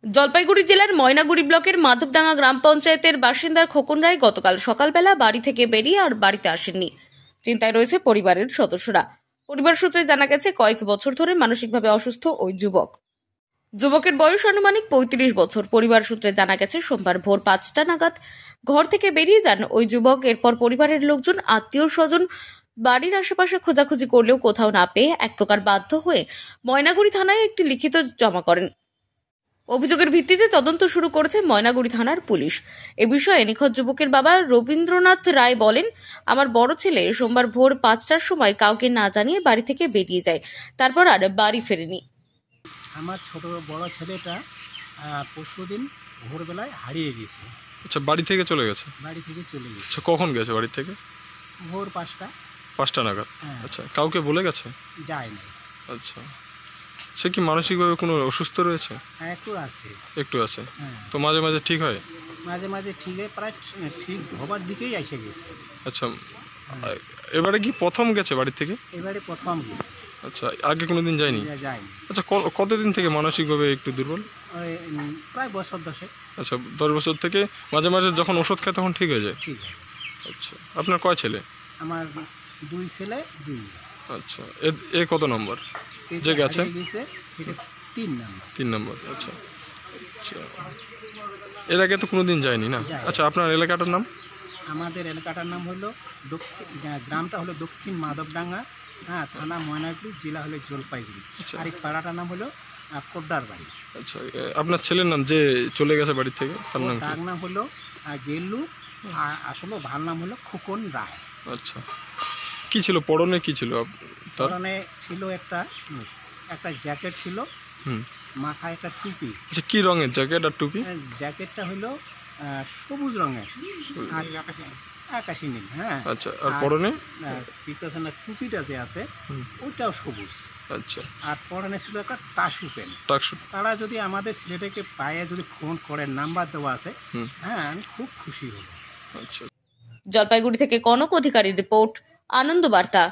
জলপাইগুড়ি জেলার ময়নাগুড়ি ব্লকের মাধবডাঙ্গা গ্রাম পঞ্চায়েতের বাসিন্দা খোকন রায় গতকাল সকালবেলা বাড়ি থেকে বেরিয়ে আর বাড়িতে আসেননি। চিন্তায় রয়েছে পরিবারের সদস্যরা। পরিবার সূত্রে জানা গেছে কয়েক বছর ধরে মানসিকভাবে অসুস্থ ওই যুবকের বয়স আনুমানিক ৩৫ বছর। পরিবার সূত্রে জানা গেছে সোমবার ভোর ৫টা নাগাদ ঘর থেকে বেরিয়ে যান ওই যুবক। এরপর পরিবারের লোকজন, আত্মীয় স্বজন বাড়ির আশেপাশে খোঁজাখুঁজি করলেও কোথাও না পেয়ে এক প্রকার বাধ্য হয়ে ময়নাগুড়ি থানায় একটি লিখিত জমা করেন। অভিযোগের ভিত্তিতে তদন্ত শুরু করেছে ময়নাগুড়ি থানার পুলিশ। এ বিষয়ে নিখোঁজ যুবকের বাবা রবীন্দ্রনাথ রায় বলেন, আমার বড় ছেলে সোমবার ভোর ৫টার সময় কাউকে না জানিয়ে বাড়ি থেকে বেরিয়ে যায়, তারপর আর বাড়ি ফেরেনি। আমার বড় ছেলেটা পরশুদিন ভোরবেলায় হারিয়ে গেছে। আচ্ছা, বাড়ি থেকে চলে গেছে? বাড়ি থেকে চলে গেছে। আচ্ছা, কখন গেছে বাড়ি থেকে? ভোর ৫টা নাগাদ। হ্যাঁ। আচ্ছা, কাউকে বলে গেছে? যায় না। আচ্ছা, সে কি মানসিকভাবে কোনো অসুস্থ রয়েছে? হ্যাঁ, একটু আছে। হ্যাঁ। তো মাঝে মাঝে ঠিক হয়? মাঝে মাঝে ঠিক হয়, প্রায় ঠিক হবার দিকেই এসে গেছে। আচ্ছা, এবারে কি প্রথম গেছে বাড়ি থেকে? এবারে প্রথম গেছে। আচ্ছা, আগে কোনোদিন যায়নি? যায়নি। আচ্ছা, কতদিন থেকে মানসিকভাবে একটু দুর্বল? প্রায় বছর 10। আচ্ছা, 10 বছর থেকে মাঝে মাঝে যখন ওষুধ খায় তখন ঠিক হয়ে যায়? ঠিক আছে। আচ্ছা, আপনার কয় ছেলে? আমার 2 ছেলে 2 মেয়ে। আচ্ছা, এ কত নম্বর যে গেছে? সেটা 3 নম্বর। 3 নম্বর। আচ্ছা, এর আগে তো কোনোদিন যায়নি না? আচ্ছা, আপনার এলাকাটার নাম? আমাদের এলাকাটার নাম হলো গ্রামটা হলো দক্ষিণ মাধবডাঙ্গা, হ্যাঁ, থানা ময়নাগুড়ি, জেলা হলো জলপাইগুড়ি। আচ্ছা। আর এই পাড়াটার নাম হলো কোড্ডার বাড়ি। আচ্ছা, আপনার ছেলের নাম যে চলে গেছে বাড়ি থেকে, তার নাম? তার নাম হলো গেল্লু, আসলে ভার নাম হলো খোকন রায়। আচ্ছা, কি ছিল পরনে? কি ছিল পরনে? ছিল একটা জ্যাকেট ছিল, মাথায় একটা টুপি। আচ্ছা, কি রঙের জ্যাকেট আর টুপি? জ্যাকেটটা হলো সবুজ রঙের, আর আকাশি নীল। হ্যাঁ। আচ্ছা, আর পরনে প্রিকশনের টুপিটা যে আছে ওইটাও সবুজ। আচ্ছা, আর পরনে ছিল একটা টাসু প্যান্ট। তারা যদি আমাদের ছেলেটাকে পায়ে যদি ফোন করে, নাম্বার দেওয়া আছে, হ্যাঁ, আমি খুব খুশি হব। আচ্ছা। জলপাইগুড়ি থেকে কনক অধিকারীর রিপোর্ট, আনন্দ বার্তা।